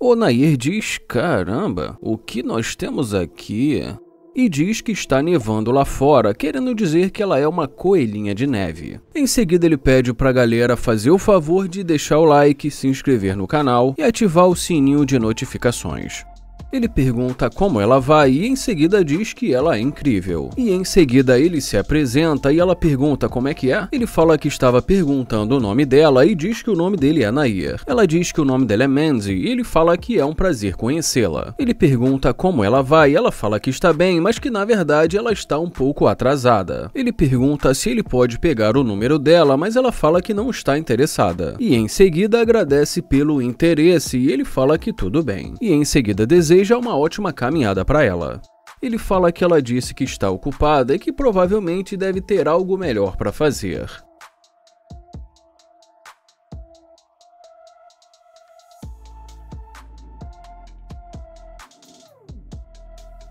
O Nair diz, caramba, o que nós temos aqui? E diz que está nevando lá fora, querendo dizer que ela é uma coelhinha de neve. Em seguida ele pede pra galera fazer o favor de deixar o like, se inscrever no canal e ativar o sininho de notificações. Ele pergunta como ela vai e em seguida diz que ela é incrível. E em seguida ele se apresenta e ela pergunta como é que é. Ele fala que estava perguntando o nome dela e diz que o nome dele é Nair. Ela diz que o nome dela é Mandy e ele fala que é um prazer conhecê-la. Ele pergunta como ela vai e ela fala que está bem, mas que na verdade ela está um pouco atrasada. Ele pergunta se ele pode pegar o número dela, mas ela fala que não está interessada. E em seguida agradece pelo interesse e ele fala que tudo bem. E em seguida deseja uma ótima caminhada para ela. Ele fala que ela disse que está ocupada e que provavelmente deve ter algo melhor para fazer.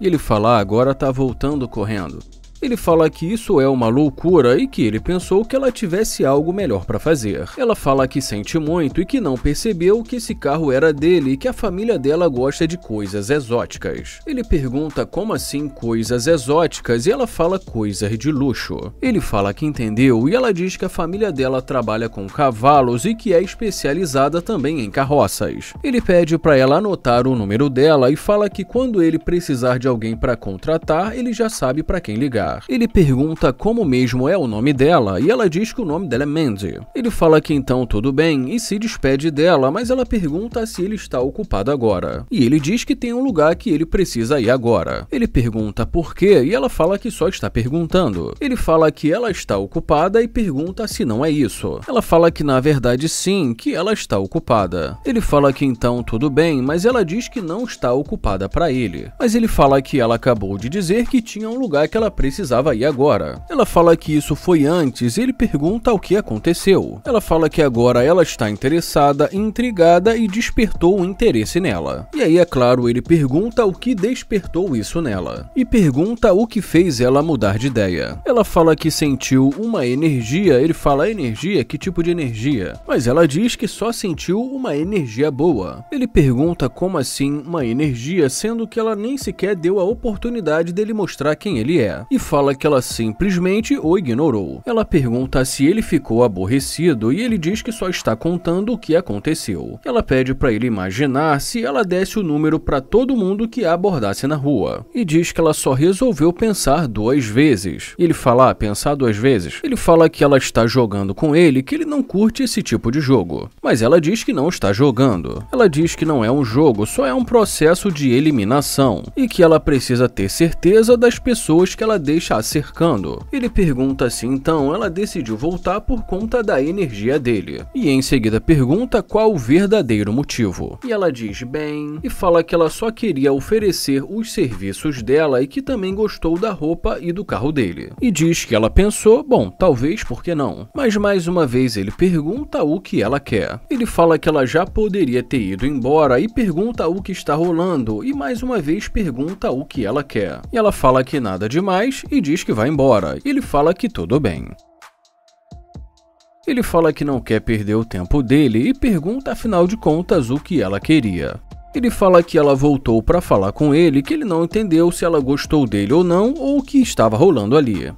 E ele fala, agora tá voltando correndo. Ele fala que isso é uma loucura e que ele pensou que ela tivesse algo melhor para fazer. Ela fala que sente muito e que não percebeu que esse carro era dele e que a família dela gosta de coisas exóticas. Ele pergunta como assim coisas exóticas e ela fala coisas de luxo. Ele fala que entendeu e ela diz que a família dela trabalha com cavalos e que é especializada também em carroças. Ele pede para ela anotar o número dela e fala que quando ele precisar de alguém para contratar, ele já sabe para quem ligar. Ele pergunta como mesmo é o nome dela e ela diz que o nome dela é Mandy. Ele fala que então tudo bem e se despede dela, mas ela pergunta se ele está ocupado agora. E ele diz que tem um lugar que ele precisa ir agora. Ele pergunta por quê e ela fala que só está perguntando. Ele fala que ela está ocupada e pergunta se não é isso. Ela fala que na verdade sim, que ela está ocupada. Ele fala que então tudo bem, mas ela diz que não está ocupada para ele. Mas ele fala que ela acabou de dizer que tinha um lugar que ela precisava ir agora. Ela fala que isso foi antes e ele pergunta o que aconteceu. Ela fala que agora ela está interessada, intrigada e despertou o interesse nela. E aí, é claro, ele pergunta o que despertou isso nela. E pergunta o que fez ela mudar de ideia. Ela fala que sentiu uma energia. Ele fala, energia? Que tipo de energia? Mas ela diz que só sentiu uma energia boa. Ele pergunta como assim uma energia, sendo que ela nem sequer deu a oportunidade dele mostrar quem ele é. E fala que ela simplesmente o ignorou. Ela pergunta se ele ficou aborrecido e ele diz que só está contando o que aconteceu. Ela pede para ele imaginar se ela desse o número para todo mundo que a abordasse na rua. E diz que ela só resolveu pensar 2 vezes. Ele fala, pensar 2 vezes? Ele fala que ela está jogando com ele, que ele não curte esse tipo de jogo. Mas ela diz que não está jogando. Ela diz que não é um jogo, só é um processo de eliminação. E que ela precisa ter certeza das pessoas que ela deixa cercando. Ele pergunta se então ela decidiu voltar por conta da energia dele. E em seguida pergunta qual o verdadeiro motivo. E ela diz bem, e fala que ela só queria oferecer os serviços dela e que também gostou da roupa e do carro dele. E diz que ela pensou, bom, talvez, por que não? Mas mais uma vez ele pergunta o que ela quer. Ele fala que ela já poderia ter ido embora e pergunta o que está rolando e mais uma vez pergunta o que ela quer. E ela fala que nada demais e diz que vai embora. Ele fala que tudo bem. Ele fala que não quer perder o tempo dele e pergunta afinal de contas o que ela queria. Ele fala que ela voltou para falar com ele, que ele não entendeu se ela gostou dele ou não ou o que estava rolando ali.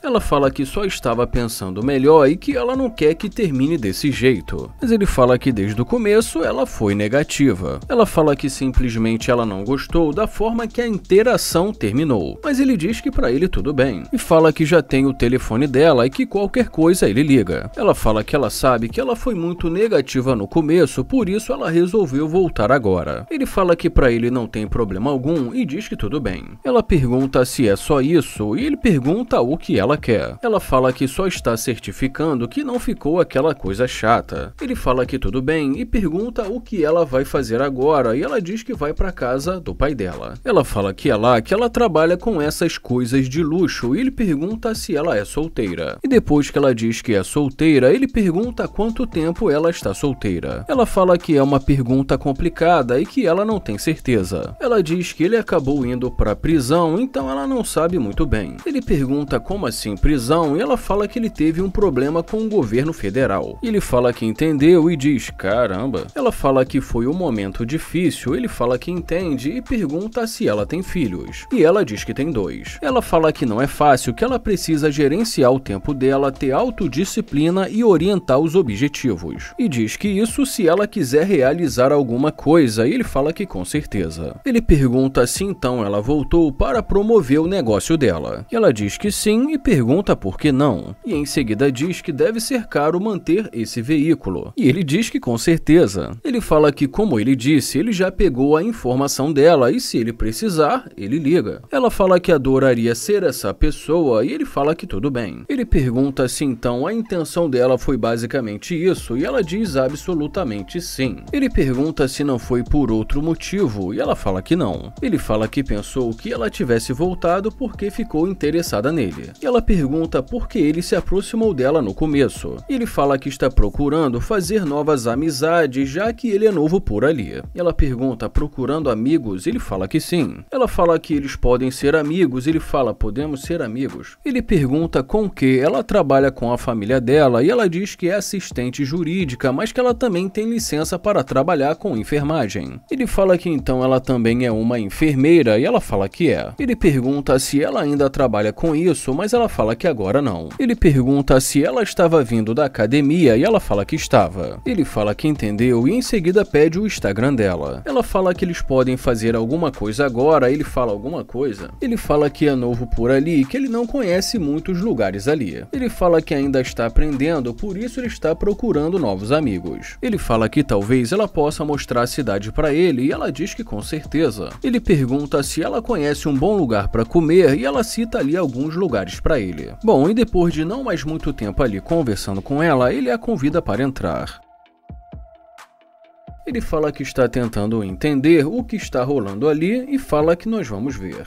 Ela fala que só estava pensando melhor e que ela não quer que termine desse jeito. Mas ele fala que desde o começo ela foi negativa. Ela fala que simplesmente ela não gostou da forma que a interação terminou. Mas ele diz que pra ele tudo bem. E fala que já tem o telefone dela e que qualquer coisa ele liga. Ela fala que ela sabe que ela foi muito negativa no começo, por isso ela resolveu voltar agora. Ele fala que pra ele não tem problema algum e diz que tudo bem. Ela pergunta se é só isso e ele pergunta o que ela quer. Ela fala que só está certificando que não ficou aquela coisa chata. Ele fala que tudo bem e pergunta o que ela vai fazer agora e ela diz que vai para casa do pai dela. Ela fala que é lá que ela trabalha com essas coisas de luxo e ele pergunta se ela é solteira. E depois que ela diz que é solteira, ele pergunta há quanto tempo ela está solteira. Ela fala que é uma pergunta complicada e que ela não tem certeza. Ela diz que ele acabou indo para a prisão, então ela não sabe muito bem. Ele pergunta como assim estivesse em prisão e ela fala que ele teve um problema com o governo federal. Ele fala que entendeu e diz, caramba. Ela fala que foi um momento difícil, ele fala que entende e pergunta se ela tem filhos. E ela diz que tem 2. Ela fala que não é fácil, que ela precisa gerenciar o tempo dela, ter autodisciplina e orientar os objetivos. E diz que isso se ela quiser realizar alguma coisa, e ele fala que com certeza. Ele pergunta se então ela voltou para promover o negócio dela. E ela diz que sim e pergunta por que não. E em seguida diz que deve ser caro manter esse veículo. E ele diz que com certeza. Ele fala que, como ele disse, ele já pegou a informação dela e se ele precisar, ele liga. Ela fala que adoraria ser essa pessoa e ele fala que tudo bem. Ele pergunta se então a intenção dela foi basicamente isso e ela diz absolutamente sim. Ele pergunta se não foi por outro motivo e ela fala que não. Ele fala que pensou que ela tivesse voltado porque ficou interessada nele. E ela pergunta por que ele se aproximou dela no começo. Ele fala que está procurando fazer novas amizades já que ele é novo por ali. Ela pergunta procurando amigos, ele fala que sim. Ela fala que eles podem ser amigos, ele fala podemos ser amigos. Ele pergunta com que ela trabalha com a família dela e ela diz que é assistente jurídica, mas que ela também tem licença para trabalhar com enfermagem. Ele fala que então ela também é uma enfermeira e ela fala que é. Ele pergunta se ela ainda trabalha com isso, mas ela fala que agora não. Ele pergunta se ela estava vindo da academia e ela fala que estava. Ele fala que entendeu e em seguida pede o Instagram dela. Ela fala que eles podem fazer alguma coisa agora, ele fala alguma coisa. Ele fala que é novo por ali e que ele não conhece muitos lugares ali. Ele fala que ainda está aprendendo, por isso ele está procurando novos amigos. Ele fala que talvez ela possa mostrar a cidade para ele e ela diz que com certeza. Ele pergunta se ela conhece um bom lugar para comer e ela cita ali alguns lugares para ele. Bom, e depois de não mais muito tempo ali conversando com ela, ele a convida para entrar. Ele fala que está tentando entender o que está rolando ali e fala que nós vamos ver.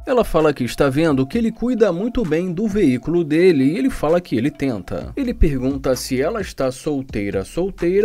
Ela fala que está vendo que ele cuida muito bem do veículo dele e ele fala que ele tenta. Ele pergunta se ela está solteira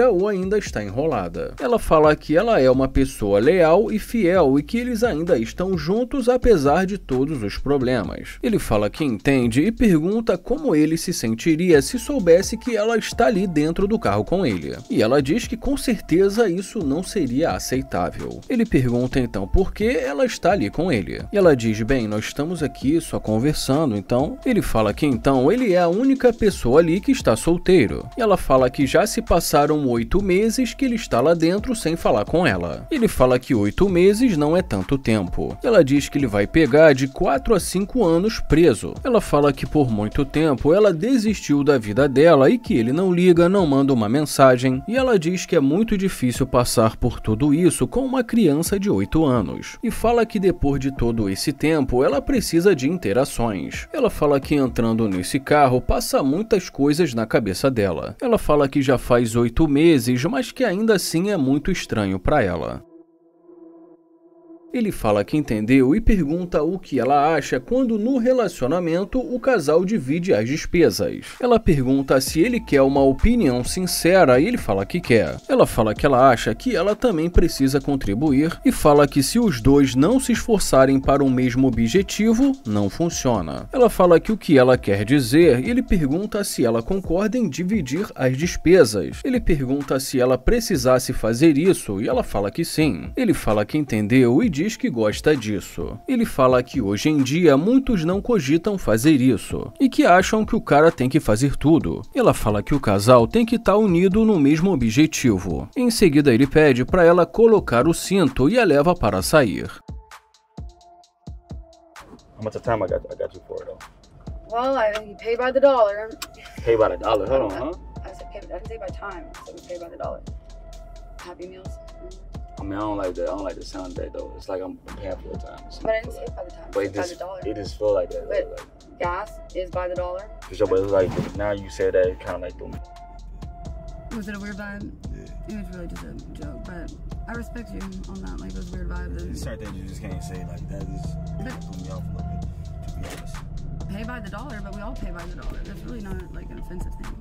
ou ainda está enrolada. Ela fala que ela é uma pessoa leal e fiel e que eles ainda estão juntos apesar de todos os problemas. Ele fala que entende e pergunta como ele se sentiria se soubesse que ela está ali dentro do carro com ele. E ela diz que com certeza isso não seria aceitável. Ele pergunta então por que ela está ali com ele. E ela diz, bem, nós estamos aqui só conversando, então. Ele fala que então ele é a única pessoa ali que está solteiro. E ela fala que já se passaram 8 meses que ele está lá dentro sem falar com ela. Ele fala que 8 meses não é tanto tempo. Ela diz que ele vai pegar de 4 a 5 anos preso. Ela fala que por muito tempo ela desistiu da vida dela e que ele não liga, não manda uma mensagem. E ela diz que é muito difícil passar por tudo isso com uma criança de 8 anos. E fala que depois de todo esse tempo ela precisa de interações. Ela fala que entrando nesse carro passa muitas coisas na cabeça dela. Ela fala que já faz 8 meses, mas que ainda assim é muito estranho para ela. Ele fala que entendeu e pergunta o que ela acha quando no relacionamento o casal divide as despesas. Ela pergunta se ele quer uma opinião sincera e ele fala que quer. Ela fala que ela acha que ela também precisa contribuir e fala que se os dois não se esforçarem para o mesmo objetivo, não funciona. Ela fala que o que ela quer dizer e ele pergunta se ela concorda em dividir as despesas. Ele pergunta se ela precisasse fazer isso e ela fala que sim. Ele fala que entendeu e diz que gosta disso. Ele fala que hoje em dia muitos não cogitam fazer isso e que acham que o cara tem que fazer tudo. Ela fala que o casal tem que estar unido no mesmo objetivo. Em seguida ele pede para ela colocar o cinto e a leva para sair. How much time I got you for it though? Well, you pay by the dollar. Pay by the dollar, hold on, huh? I said pay, I didn't say by time, I said we pay by the dollar. Happy Meals. I mean, I don't like that. I don't like the sound of that though. It's like I'm paying for the time. But I didn't say by the time. But It's by the dollar. it just feel like that. But Like, gas is by the dollar. for sure, but it's like now you say that, it kind of like threw me. Was it a weird vibe? Yeah. It was really just a joke, but I respect you on that. Like those weird vibes. There's certain things you just can't say like that. Is threw me off a little bit, to be honest. Pay by the dollar, but we all pay by the dollar. That's really not like an offensive thing.